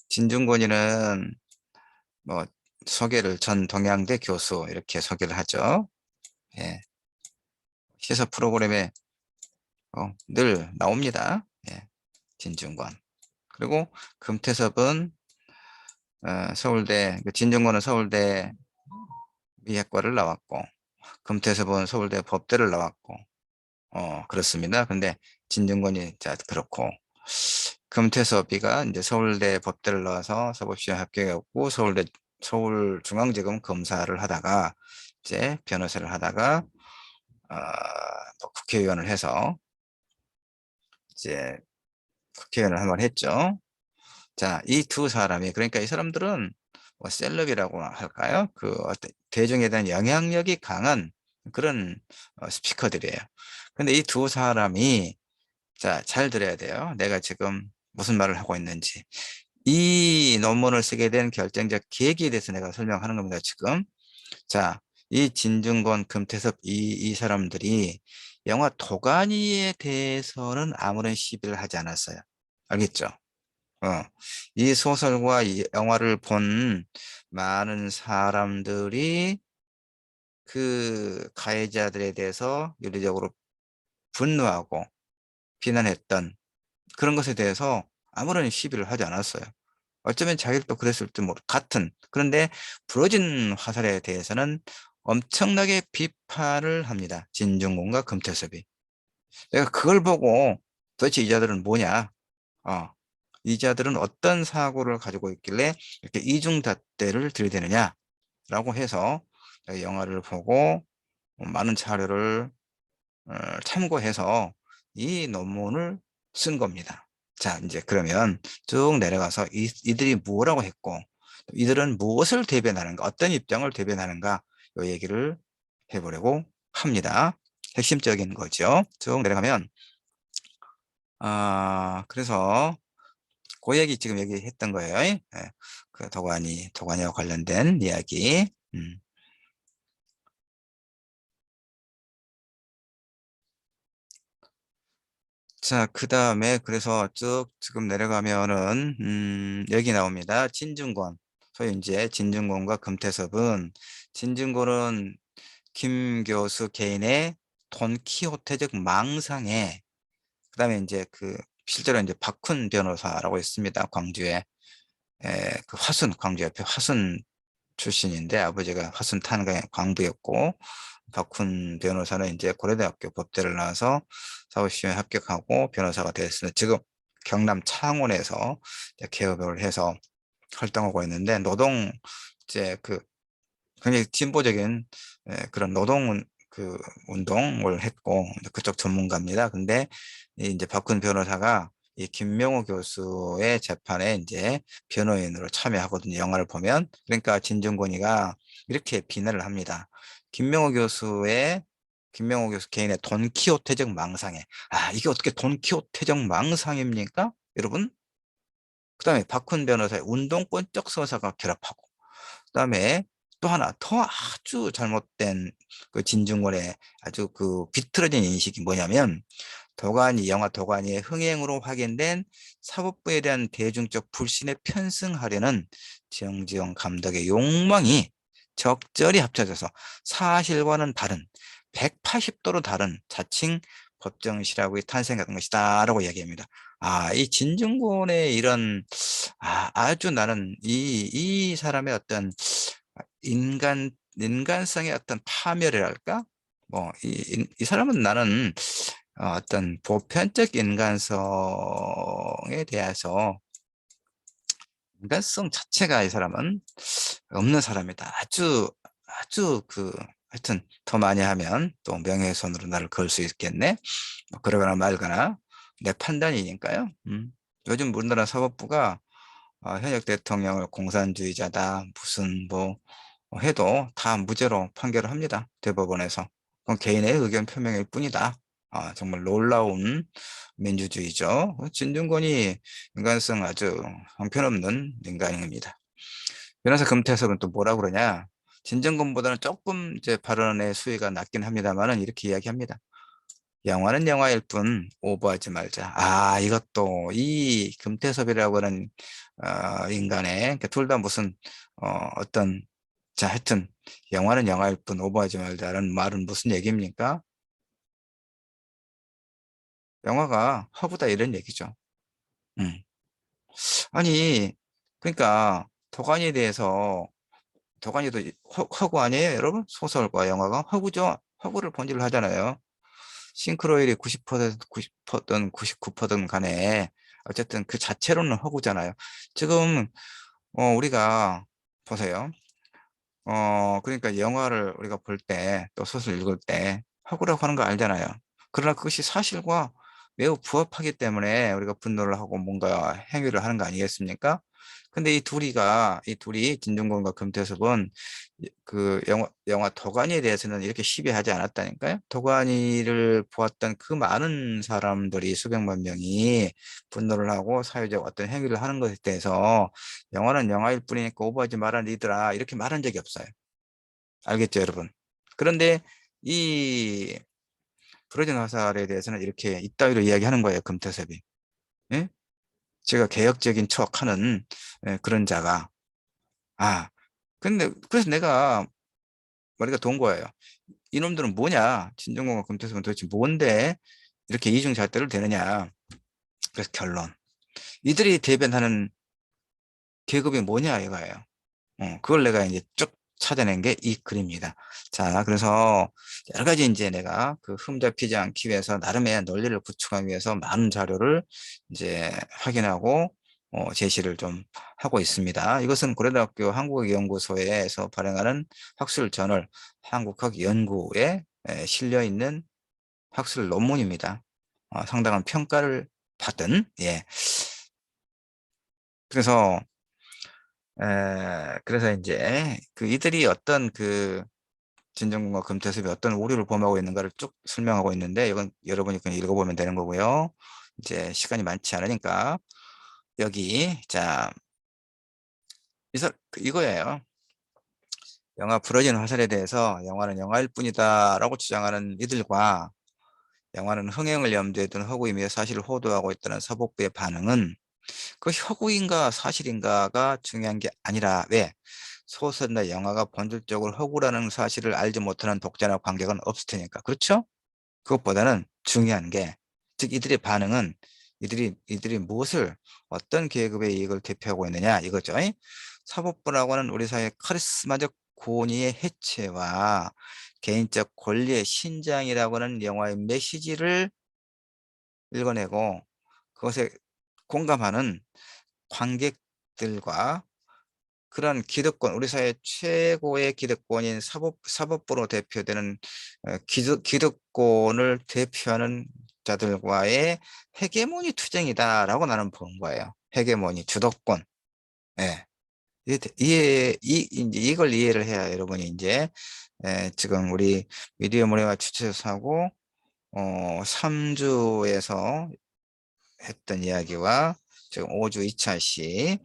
Speaker 1: 진중권이는 뭐 소개를 전 동양대 교수 이렇게 소개를 하죠. 예, 시사 프로그램에 늘 나옵니다. 예, 진중권. 그리고 금태섭은 서울대, 진중권은 서울대 미학과를 나왔고, 금태섭은 서울대 법대를 나왔고, 그렇습니다. 근데 진중권이 자 그렇고, 금태섭이가 이제 서울대 법대를 나와서 사법시험 합격했고, 서울중앙지검 검사를 하다가 이제 변호사를 하다가 또 국회의원을 해서 이제 국회의원을 한 번 했죠. 자, 이 두 사람이, 그러니까 이 사람들은 뭐 셀럽이라고 할까요? 그 어떤 대중에 대한 영향력이 강한 그런 스피커들이에요. 근데 이 두 사람이, 자, 잘 들어야 돼요. 내가 지금 무슨 말을 하고 있는지. 이 논문을 쓰게 된 결정적 계기에 대해서 내가 설명하는 겁니다, 지금. 자, 이 진중권, 금태섭 이 사람들이 영화 도가니에 대해서는 아무런 시비를 하지 않았어요. 알겠죠? 어. 이 소설과 이 영화를 본 많은 사람들이 그 가해자들에 대해서 윤리적으로 분노하고 비난했던 그런 것에 대해서 아무런 시비를 하지 않았어요. 어쩌면 자기도 그랬을지 모르 같은. 그런데 부러진 화살에 대해서는 엄청나게 비판을 합니다. 진중권과 금태섭이. 내가 그걸 보고 도대체 이 자들은 뭐냐? 어, 이 자들은 어떤 사고를 가지고 있길래 이렇게 이중잣대를 들이대느냐라고 해서 영화를 보고 많은 자료를 참고해서 이 논문을 쓴 겁니다. 자, 이제 그러면 쭉 내려가서 이들이 뭐라고 했고, 이들은 무엇을 대변하는가, 어떤 입장을 대변하는가, 이 얘기를 해보려고 합니다. 핵심적인 거죠. 쭉 내려가면, 그래서 그 얘기 지금 얘기했던 거예요. 예, 그 도가니와 관련된 이야기. 자, 그 다음에 그래서 쭉 지금 내려가면은 여기 나옵니다. 진중권. 소위 이제 진중권과 금태섭은, 진중권은 김 교수 개인의 돈키호테적 망상에, 그 다음에 이제 그 실제로 이제 박훈 변호사라고 있습니다. 광주에. 그 화순, 광주 옆에 화순 출신인데 아버지가 화순 탄광의 광부였고, 박훈 변호사는 이제 고려대학교 법대를 나와서 사법시험에 합격하고 변호사가 되었습니다. 지금 경남 창원에서 이제 개업을 해서 활동하고 있는데, 노동 이제 그 굉장히 진보적인 그런 그 운동을 했고 그쪽 전문가입니다. 근데 이제 박훈 변호사가 이 김명호 교수의 재판에 이제 변호인으로 참여하거든요. 영화를 보면. 그러니까 진중권이가 이렇게 비난을 합니다. 김명호 교수 개인의 돈키호테적 망상에, 이게 어떻게 돈키호테적 망상입니까? 여러분? 그다음에 박훈 변호사의 운동권적 서사가 결합하고, 그다음에 또 하나 더 아주 잘못된 그 진중권의 아주 그 비틀어진 인식이 뭐냐면, 영화 도가니의 흥행으로 확인된 사법부에 대한 대중적 불신에 편승하려는 정지영 감독의 욕망이 적절히 합쳐져서 사실과는 다른 180도로 다른 자칭 법정 실화의 탄생한 것이다라고 이야기합니다. 이 진중권의 이런, 아주 나는 이 사람의 어떤 인간성의 어떤 파멸이랄까? 뭐, 이 사람은 나는 어떤 보편적 인간성에 대해서, 인간성 자체가 이 사람은 없는 사람이다. 아주 하여튼 더 많이 하면 또 명예훼손으로 나를 걸 수 있겠네. 뭐 그러거나 말거나 내 판단이니까요. 요즘 우리나라 사법부가 현역 대통령을 공산주의자다, 무슨 뭐 해도 다 무죄로 판결을 합니다. 대법원에서. 그건 개인의 의견 표명일 뿐이다. 정말 놀라운 민주주의죠. 진중권이 인간성 아주 형편없는 인간입니다. 변호사 금태섭은 또 뭐라 그러냐? 진중권보다는 조금 이제 발언의 수위가 낮긴 합니다만은 이렇게 이야기합니다. 영화는 영화일 뿐 오버하지 말자. 이것도 이 금태섭이라고 하는 인간의, 둘 다 무슨 어떤, 자, 하여튼 영화는 영화일 뿐 오버하지 말자라는 말은 무슨 얘기입니까? 영화가 허구다 이런 얘기죠. 음. 아니, 그러니까 도가니에 대해서, 도가니도 허구 아니에요, 여러분? 소설과 영화가 허구죠. 허구를 본질을 하잖아요. 싱크로율이 90%, 90%든 99%든 간에 어쨌든 그 자체로는 허구잖아요. 지금 우리가 보세요. 그러니까 영화를 우리가 볼 때 또 소설 읽을 때 허구라고 하는 거 알잖아요. 그러나 그것이 사실과 매우 부합하기 때문에 우리가 분노를 하고 뭔가 행위를 하는 거 아니겠습니까? 근데 이 둘이 진중권과 금태섭은 그 영화 도가니에 대해서는 이렇게 시비하지 않았다니까요. 도가니를 보았던 그 많은 사람들이 수백만 명이 분노를 하고 사회적 어떤 행위를 하는 것에 대해서 영화는 영화일 뿐이니까 오버하지 마라 니들아 이렇게 말한 적이 없어요. 알겠죠, 여러분? 그런데 이 브로진 화살에 대해서는 이렇게 이따위로 이야기하는 거예요, 금태섭이. 예? 제가 개혁적인 척하는 그런 자가. 아, 근데 그래서 내가 머리가 돈 거예요. 이놈들은 뭐냐? 진중권과 금태섭은 도대체 뭔데 이렇게 이중잣대를 대느냐? 그래서 결론. 이들이 대변하는 계급이 뭐냐 이거예요. 그걸 내가 이제 쭉 찾아낸 게 이 글입니다. 자, 그래서 여러 가지 이제 내가 그 흠잡히지 않기 위해서 나름의 논리를 구축하기 위해서 많은 자료를 이제 확인하고 제시를 좀 하고 있습니다. 이것은 고려대학교 한국연구소에서 발행하는 학술 저널 한국학연구에 실려 있는 학술 논문입니다. 상당한 평가를 받은 예. 그래서 그래서 이제 그 이들이 어떤 그 진정군과 금태섭이 어떤 오류를 범하고 있는가를 쭉 설명하고 있는데 이건 여러분이 그냥 읽어보면 되는 거고요. 이제 시간이 많지 않으니까 여기 자 이거예요. 영화 부러진 화살에 대해서 영화는 영화일 뿐이다라고 주장하는 이들과 영화는 흥행을 염두에 둔 허구이며 사실을 호도하고 있다는 사법부의 반응은 그 허구인가 사실인가가 중요한 게 아니라 왜 소설이나 영화가 본질적으로 허구라는 사실을 알지 못하는 독자나 관객은 없을 테니까 그렇죠? 그것보다는 중요한 게, 즉 이들의 반응은 이들이 무엇을 어떤 계급의 이익을 대표하고 있느냐 이거죠. 사법부라고 하는 우리 사회의 카리스마적 권위의 해체와 개인적 권리의 신장이라고 하는 영화의 메시지를 읽어내고 그것에 공감하는 관객들과 그런 기득권, 우리 사회 최고의 기득권인 사법부로 대표되는 기득권을 대표하는 자들과의 헤게모니 투쟁이다라고 나는 보는 거예요. 헤게모니, 주도권. 예. 이제 이걸 이해를 해야 여러분이 이제 지금 우리 미디어 문예와 주체사고 3주에서 했던 이야기와 지금 5주 2차 시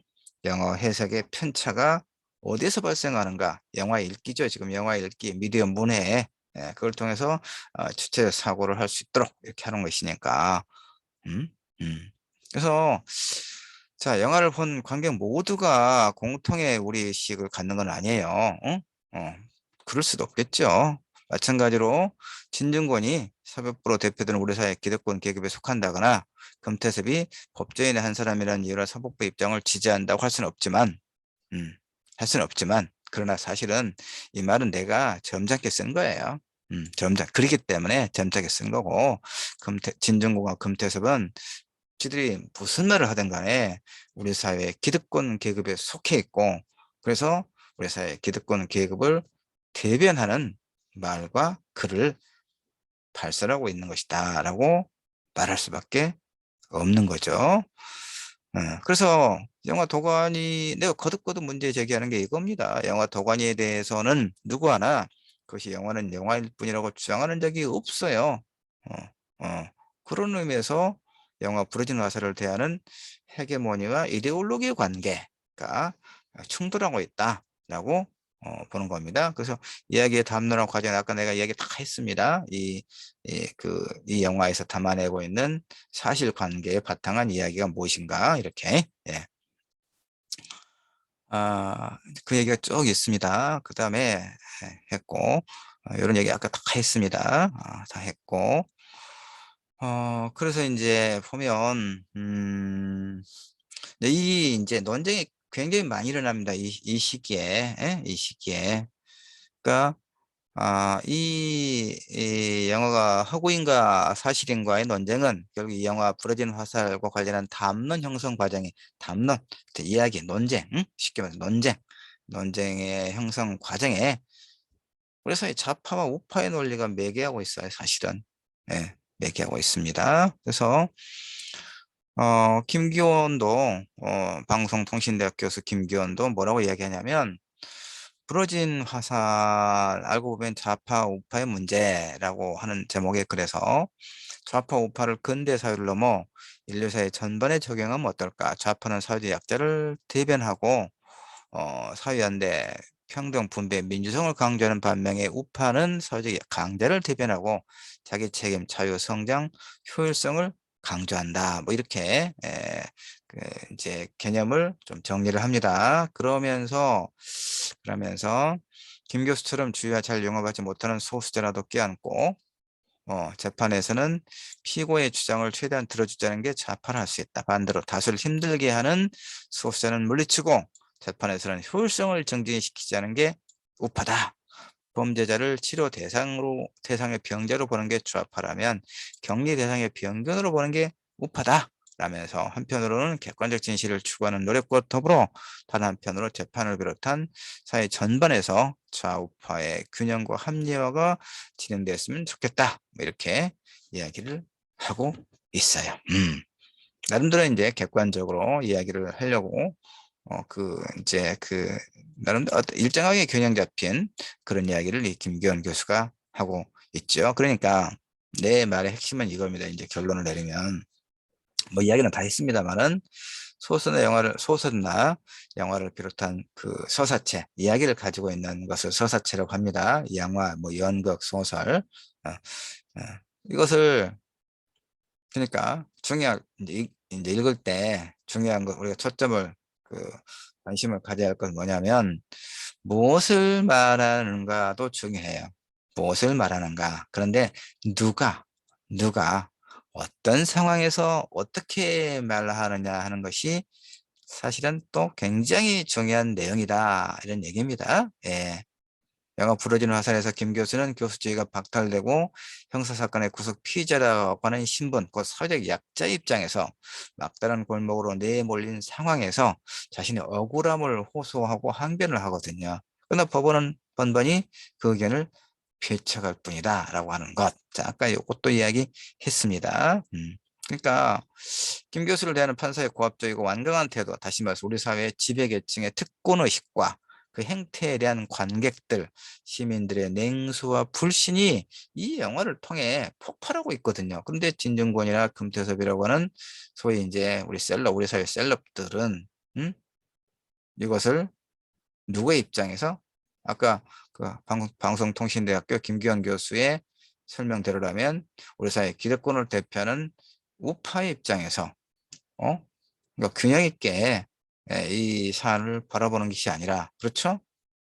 Speaker 1: 영어 해석의 편차가 어디서 발생하는가? 영화 읽기죠. 지금 영화 읽기, 미디어 문해 그걸 통해서 주체 사고를 할 수 있도록 이렇게 하는 것이니까. 음? 음. 그래서 자, 영화를 본 관객 모두가 공통의 우리 식을 갖는 건 아니에요. 응? 그럴 수도 없겠죠. 마찬가지로 진중권이 사법부로 대표되는 우리 사회 기득권 계급에 속한다거나 금태섭이 법조인의 한 사람이라는 이유로 사법부 입장을 지지한다고 할 수는 없지만, 할 수는 없지만, 그러나 사실은 이 말은 내가 점잖게 쓴 거예요. 그렇기 때문에 점잖게 쓴 거고, 진중권과 금태섭은 지들이 무슨 말을 하든 간에 우리 사회 기득권 계급에 속해 있고, 그래서 우리 사회 기득권 계급을 대변하는 말과 글을 발설하고 있는 것이다 라고 말할 수밖에 없는 거죠. 그래서 영화 도가니 내가 거듭거듭 문제 제기하는 게 이겁니다. 영화 도가니에 대해서는 누구 하나 그것이 영화는 영화일 뿐이라고 주장하는 적이 없어요. 어, 그런 의미에서 영화 부러진 화살을 대하는 헤게모니와 이데올로기 관계가 충돌하고 있다라고 보는 겁니다. 그래서 이야기의 담론과 과정 아까 내가 이야기 다 했습니다. 이 영화에서 담아내고 있는 사실관계에 바탕한 이야기가 무엇인가 이렇게 그 얘기가 쭉 있습니다. 그 다음에 했고 이런 얘기 아까 다 했습니다. 다 했고 그래서 이제 보면 이 이제 논쟁이 굉장히 많이 일어납니다. 이 시기에 이 시기에 그러니까 이 영화가 허구인가 사실인가의 논쟁은 결국 이 영화 부러진 화살과 관련한 담론 형성 과정이 담론, 이야기, 논쟁, 쉽게 말해서 논쟁의 형성 과정에 그래서 이 좌파와 우파의 논리가 매개하고 있어요, 사실은. 예. 얘기하고 있습니다. 그래서 김기원도 방송통신대학 교수 김기원도 뭐라고 이야기하냐면 부러진 화살 알고 보면 좌파 우파의 문제라고 하는 제목의 글에서 좌파 우파를 근대 사회를 넘어 인류 사회 전반에 적용하면 어떨까? 좌파는 사회적 약자를 대변하고 사회연대, 평등, 분배, 민주성을 강조하는 반면에 우파는 사회적 강자를 대변하고 자기 책임, 자유, 성장, 효율성을 강조한다. 뭐 이렇게 그 이제 개념을 좀 정리를 합니다. 그러면서 김 교수처럼 주의와 잘 용어하지 못하는 소수자라도 껴안고 재판에서는 피고의 주장을 최대한 들어주자는 게 좌파를 할 수 있다. 반대로 다수를 힘들게 하는 소수자는 물리치고 재판에서는 효율성을 증진시키자는 게 우파다. 범죄자를 치료 대상의 병자로 보는 게 좌파라면 격리 대상의 병균으로 보는 게 우파다. 라면서 한편으로는 객관적 진실을 추구하는 노력과 더불어 다른 한편으로 재판을 비롯한 사회 전반에서 좌우파의 균형과 합리화가 진행되었으면 좋겠다. 뭐 이렇게 이야기를 하고 있어요. 나름대로 이제 객관적으로 이야기를 하려고 이제 나름대로 일정하게 균형 잡힌 그런 이야기를 이 김기현 교수가 하고 있죠. 그러니까 내 말의 핵심은 이겁니다. 이제 결론을 내리면 뭐 이야기는 다 했습니다만은 소설나 영화를 비롯한 그 서사체 이야기를 가지고 있는 것을 서사체라고 합니다. 영화, 뭐 연극, 소설 어, 이것을 그러니까 이제 읽을 때 중요한 거 우리가 초점을 그 관심을 가져야 할 건 뭐냐면 무엇을 말하는가도 중요해요. 무엇을 말하는가. 그런데 누가 누가 어떤 상황에서 어떻게 말하느냐 하는 것이 사실은 또 굉장히 중요한 내용이다. 이런 얘기입니다. 예. 영화 부러지는 화살에서 김 교수는 교수직위가 박탈되고 형사사건의 구속 피의자라고 하는 신분, 곧 사회적 약자 입장에서 막다른 골목으로 내몰린 상황에서 자신의 억울함을 호소하고 항변을 하거든요. 그러나 법원은 번번이 그 의견을 배척할 뿐이다 라고 하는 것. 자, 아까 이것도 이야기했습니다. 그러니까 김 교수를 대하는 판사의 고압적이고 완강한 태도, 다시 말해서 우리 사회의 지배계층의 특권의식과 그 행태에 대한 관객들, 시민들의 냉소와 불신이 이 영화를 통해 폭발하고 있거든요. 그런데 진중권이나 금태섭이라고 하는 소위 이제 우리 사회 셀럽들은 이것을 누구의 입장에서 아까 그 방송통신대학교 김기현 교수의 설명대로라면 우리 사회 기득권을 대표하는 우파의 입장에서 그러니까 균형 있게 이 사안을 바라보는 것이 아니라 그렇죠?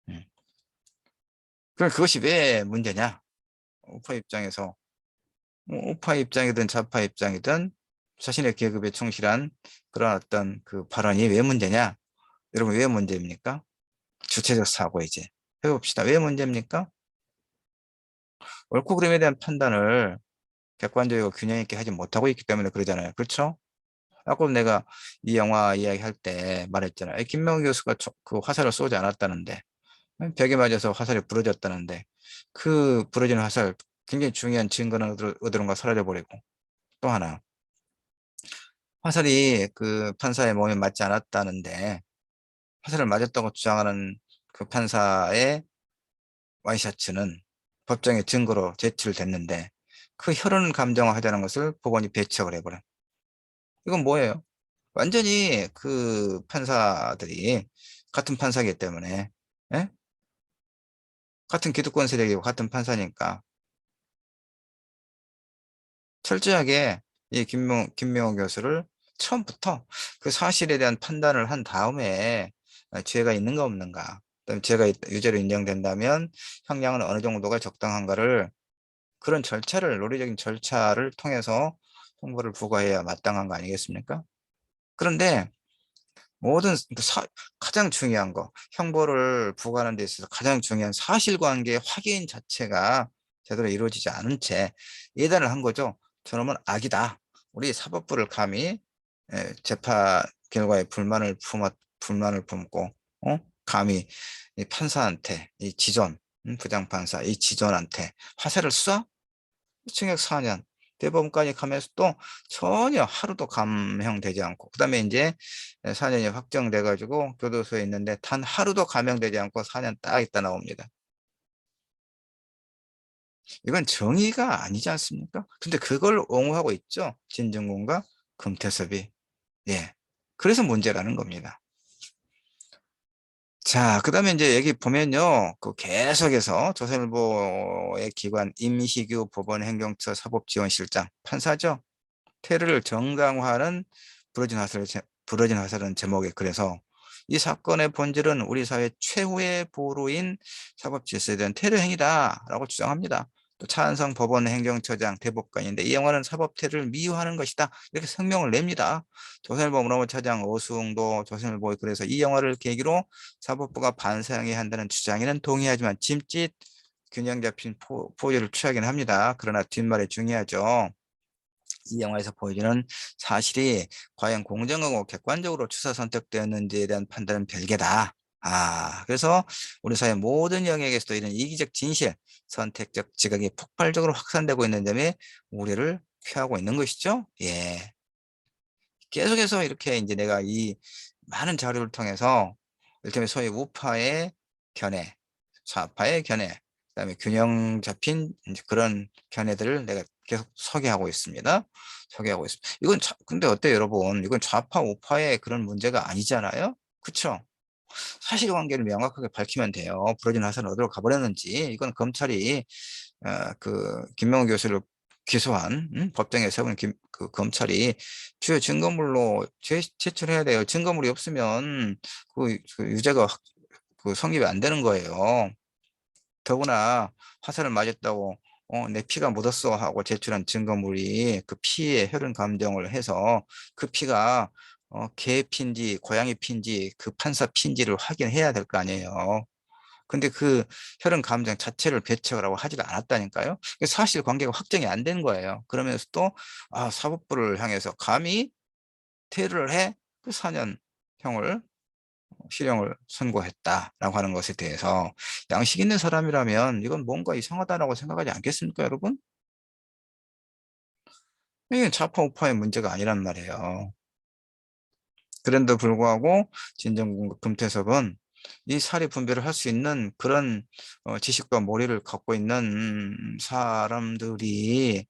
Speaker 1: 음. 그럼 그것이 왜 문제냐? 우파 입장에서 우파 입장이든 좌파 입장이든 자신의 계급에 충실한 그런 어떤 그 발언이 왜 문제냐? 여러분 왜 문제입니까? 주체적 사고 이제 해봅시다. 왜 문제입니까? 옳고 그름에 대한 판단을 객관적이고 균형 있게 하지 못하고 있기 때문에 그러잖아요. 그렇죠? 아까 내가 이 영화 이야기할 때 말했잖아요. 김명희 교수가 그 화살을 쏘지 않았다는데 벽에 맞아서 화살이 부러졌다는데 그 부러진 화살 굉장히 중요한 증거는 어디론가 사라져 버리고 또 하나 화살이 그 판사의 몸에 맞지 않았다는데 화살을 맞았다고 주장하는 그 판사의 와이셔츠는 법정의 증거로 제출됐는데 그 혈흔 감정화하자는 것을 법원이 배척을 해버려. 이건 뭐예요? 완전히 그 판사들이 같은 판사이기 때문에 예? 같은 기득권 세력이고 같은 판사니까 철저하게 이 김명호 교수를 처음부터 그 사실에 대한 판단을 한 다음에 죄가 있는가 없는가, 그다음에 유죄로 인정된다면 형량은 어느 정도가 적당한가를 그런 논리적인 절차를 통해서 형벌을 부과해야 마땅한 거 아니겠습니까? 그런데 모든 가장 중요한 거, 형벌을 부과하는 데 있어서 가장 중요한 사실관계 확인 자체가 제대로 이루어지지 않은 채 예단을 한 거죠. 저놈은 악이다. 우리 사법부를 감히 재판 결과에 불만을 품고 감히 이 판사한테 이 부장판사 이 지존한테 화살을 쏴? 징역 4년. 대법원까지 가면서 또 전혀 하루도 감형되지 않고, 그다음에 이제 4년이 확정돼 가지고 교도소에 있는데 단 하루도 감형되지 않고 4년 딱 있다 나옵니다. 이건 정의가 아니지 않습니까? 근데 그걸 옹호하고 있죠. 진중권과 금태섭이. 예. 그래서 문제라는 겁니다. 자, 그다음에 이제 여기 보면요. 그 계속해서 조선일보의 기관 임희규 법원행정처 사법지원실장 판사죠. 테러를 정당화하는 부러진 화살은 제목에, 그래서 이 사건의 본질은 우리 사회 최후의 보루인 사법 질서에 대한 테러 행위다라고 주장합니다. 또 차한성 법원 행정처장 대법관인데 이 영화는 사법 테러를 미화하는 것이다, 이렇게 성명을 냅니다. 조선일보 문화부차장 오수웅도 조선일보에, 그래서 이 영화를 계기로 사법부가 반성해야 한다는 주장에는 동의하지만 짐짓 균형 잡힌 포즈를 취하긴 합니다. 그러나 뒷말이 중요하죠. 이 영화에서 보여주는 사실이 과연 공정하고 객관적으로 추사 선택되었는지에 대한 판단은 별개다. 그래서 우리 사회 모든 영역에서도 이런 이기적 진실, 선택적 지각이 폭발적으로 확산되고 있는 점에 우려를 표하고 있는 것이죠. 예. 계속해서 이렇게 이제 내가 이 많은 자료를 통해서 이를테면 소위 우파의 견해, 좌파의 견해, 그다음에 균형 잡힌 이제 그런 견해들을 내가 계속 소개하고 있습니다. 소개하고 있습니다. 이건 근데 어때요, 여러분? 이건 좌파 우파의 그런 문제가 아니잖아요. 그렇죠? 사실관계를 명확하게 밝히면 돼요. 부러진 화살은 어디로 가버렸는지. 이건 검찰이 그 김명호 교수를 기소한 법정에 세운 그 검찰이 주요 증거물로 제출해야 돼요. 증거물이 없으면 그 유죄가 그 성립이 안 되는 거예요. 더구나 화살을 맞았다고 내 피가 묻었어 하고 제출한 증거물이 그 피의 혈흔 감정을 해서 그 피가 개 피인지 고양이 피인지 그 판사 피인지를 확인해야 될 거 아니에요. 근데 그 혈흔 감정 자체를 배척을 하고 하지를 않았다니까요. 사실 관계가 확정이 안 된 거예요. 그러면서 또 사법부를 향해서 감히 테러를 해 그 4년형을 실형을 선고했다라고 하는 것에 대해서 양식 있는 사람이라면 이건 뭔가 이상하다라고 생각하지 않겠습니까, 여러분? 이게 좌파 우파의 문제가 아니란 말이에요. 그런데도 불구하고 진정군과 금태섭은 이 사리 분별을 할 수 있는 그런 지식과 머리를 갖고 있는 사람들이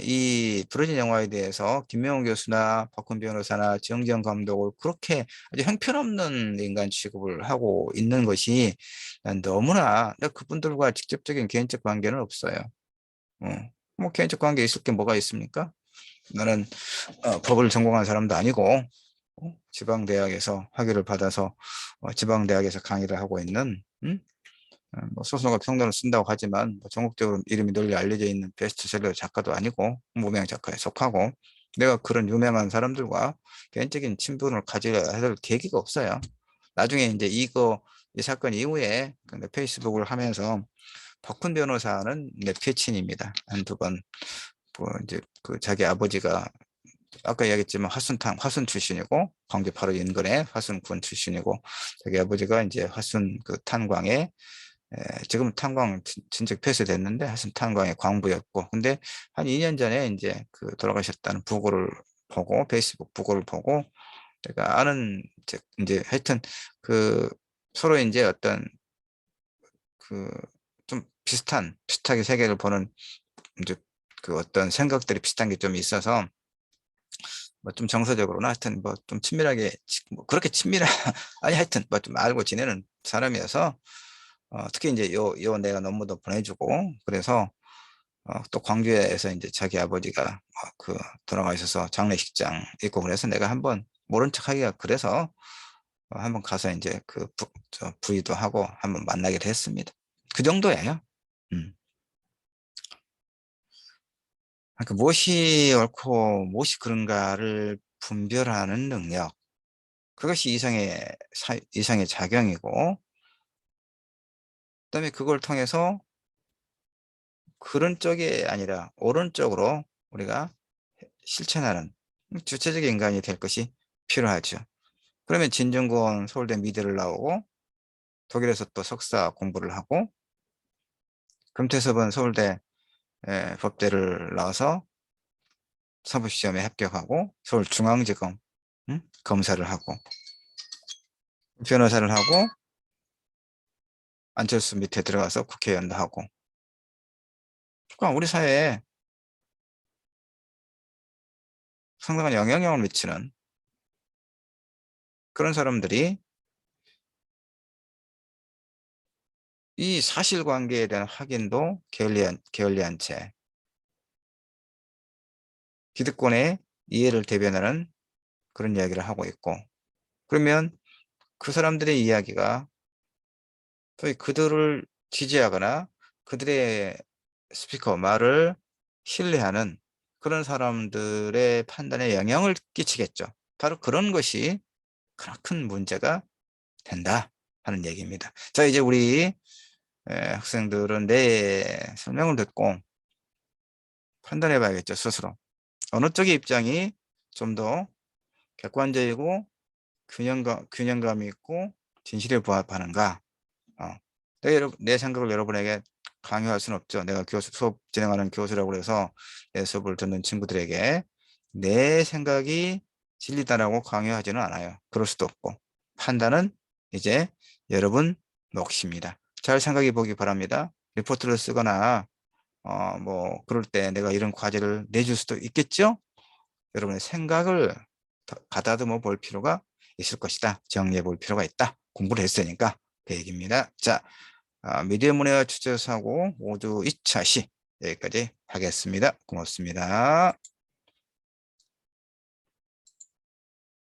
Speaker 1: 이 부러진 영화에 대해서 김명호 교수나 박훈 변호사나 정지영 감독을 그렇게 아주 형편없는 인간 취급을 하고 있는 것이 난 너무나, 그분들과 직접적인 개인적 관계는 없어요. 뭐 개인적 관계 있을 게 뭐가 있습니까? 나는 법을 전공한 사람도 아니고 지방대학에서 학위를 받아서 지방대학에서 강의를 하고 있는 뭐 소설과 평론을 쓴다고 하지만 뭐 전국적으로 이름이 널리 알려져 있는 베스트셀러 작가도 아니고 무명 작가에 속하고, 내가 그런 유명한 사람들과 개인적인 친분을 가져야 할 계기가 없어요. 나중에 이제 이 사건 이후에 내 페이스북을 하면서 박훈 변호사는 내 패친입니다. 한두 번, 뭐 이제 그 자기 아버지가 아까 이야기했지만 화순 출신이고 광주 바로 인근에 화순군 출신이고, 자기 아버지가 이제 화순 그 탄광에 지금 탄광 진즉 폐쇄됐는데 하여튼 탄광의 광부였고, 근데 한 2년 전에 이제 그 돌아가셨다는 부고를 보고, 페이스북 부고를 보고 제가 아는 이제 하여튼 그 서로 이제 어떤 그 좀 비슷하게 세계를 보는 이제 그 어떤 생각들이 비슷한 게 좀 있어서 뭐 좀 정서적으로나 하여튼 뭐 좀 친밀하게, 뭐 그렇게 친밀한 아니 하여튼 뭐 좀 알고 지내는 사람이어서 특히 이제 요 내가 논문도 보내주고, 그래서 또 광주에서 이제 자기 아버지가 그 돌아가셔서 장례식장 있고, 그래서 내가 한번 모른 척 하기가 그래서 한번 가서 이제 저 부의도 하고 한번 만나기로 했습니다. 그 정도예요. 음. 그러니까 무엇이 옳고 무엇이 그른가를 분별하는 능력, 그것이 이성의 작용이고, 그다음에 그걸 통해서 그런 쪽이 아니라 옳은 쪽으로 우리가 실천하는 주체적인 인간이 될 것이 필요하죠. 그러면 진중권 서울대 미대를 나오고 독일에서 또 석사 공부를 하고, 금태섭은 서울대 법대를 나와서 사법시험에 합격하고 서울중앙지검 검사를 하고 변호사를 하고 안철수 밑에 들어가서 국회의원도 하고. 그러니까 우리 사회에 상당한 영향력을 미치는 그런 사람들이 이 사실관계에 대한 확인도 게을리한 채 기득권의 이해를 대변하는 그런 이야기를 하고 있고, 그러면 그 사람들의 이야기가 소위 그들을 지지하거나 그들의 스피커 말을 신뢰하는 그런 사람들의 판단에 영향을 끼치겠죠. 바로 그런 것이 큰 문제가 된다 하는 얘기입니다. 자, 이제 우리 학생들은 내 설명을 듣고 판단해 봐야겠죠, 스스로. 어느 쪽의 입장이 좀 더 객관적이고 균형감이 있고 진실에 부합하는가. 어. 내 생각을 여러분에게 강요할 수는 없죠. 내가 수업 진행하는 교수라고 해서 내 수업을 듣는 친구들에게 내 생각이 진리다라고 강요하지는 않아요. 그럴 수도 없고. 판단은 이제 여러분 몫입니다. 잘 생각해 보기 바랍니다. 리포트를 쓰거나 뭐 그럴 때 내가 이런 과제를 내줄 수도 있겠죠. 여러분의 생각을 가다듬어 볼 필요가 있을 것이다. 정리해 볼 필요가 있다. 공부를 했으니까 그 얘기입니다. 자, 미디어 문해와 주제사고 모두 2차 시 여기까지 하겠습니다. 고맙습니다.